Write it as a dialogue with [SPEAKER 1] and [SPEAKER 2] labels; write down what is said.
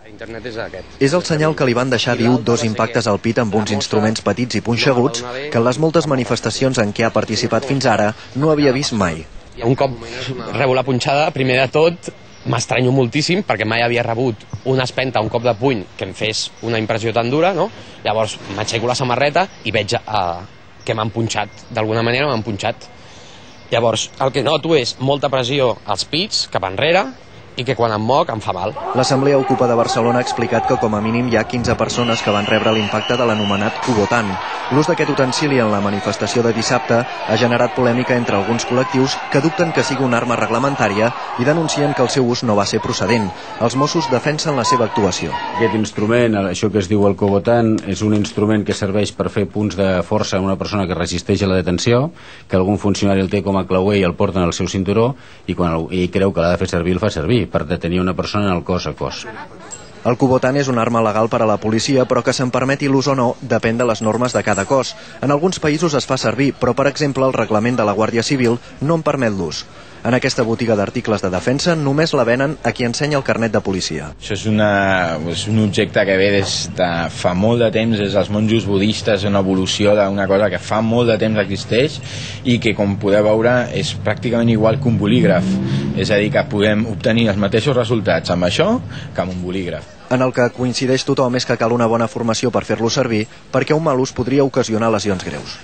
[SPEAKER 1] Internet és aquest.
[SPEAKER 2] És el senyal que li van deixar viu dos impactes al pit amb uns instruments petits i punxeguts que en les moltes manifestacions en què ha participat fins ara no havia vist mai.
[SPEAKER 1] Un cop rebo la punxada, primer de tot, m'estranyo moltíssim perquè mai havia rebut una espenta, un cop de puny que em fes una impressió tan dura, no? Llavors m'aixeco la samarreta i veig que m'han punxat, d'alguna manera m'han punxat. Llavors el que noto és molta pressió als pits, cap enrere, i que quan em moc em fa mal.
[SPEAKER 2] L'Assemblea Ocupa de Barcelona ha explicat que com a mínim hi ha 15 persones que van rebre l'impacte de l'anomenat Kubotan. L'ús d'aquest utensili en la manifestació de dissabte ha generat polèmica entre alguns col·lectius que dubten que sigui una arma reglamentària i denuncien que el seu ús no va ser procedent. Els Mossos defensen la seva actuació.
[SPEAKER 3] Aquest instrument, això que es diu el Kubotan, és un instrument que serveix per fer punts de força a una persona que resisteix a la detenció, que algun funcionari el té com a clauer i el porta en el seu cinturó i quan ell creu que l'ha de fer servir, el fa servir per detenir una persona en el cos a cos.
[SPEAKER 2] El Kubotan és una arma legal per a la policia, però que se'n permeti l'ús o no depèn de les normes de cada cos. En alguns països es fa servir, però per exemple el reglament de la Guàrdia Civil no en permet l'ús. En aquesta botiga d'articles de defensa només la venen a qui ensenya el carnet de policia.
[SPEAKER 4] Això és un objecte que ve des de fa molt de temps, des dels monjos budistes, una evolució d'una cosa que fa molt de temps existeix i que, com podeu veure, és pràcticament igual que un bolígraf. És a dir, que podem obtenir els mateixos resultats amb això que amb un bolígraf.
[SPEAKER 2] En el que coincideix tothom és que cal una bona formació per fer-lo servir, perquè un mal ús podria ocasionar lesions greus.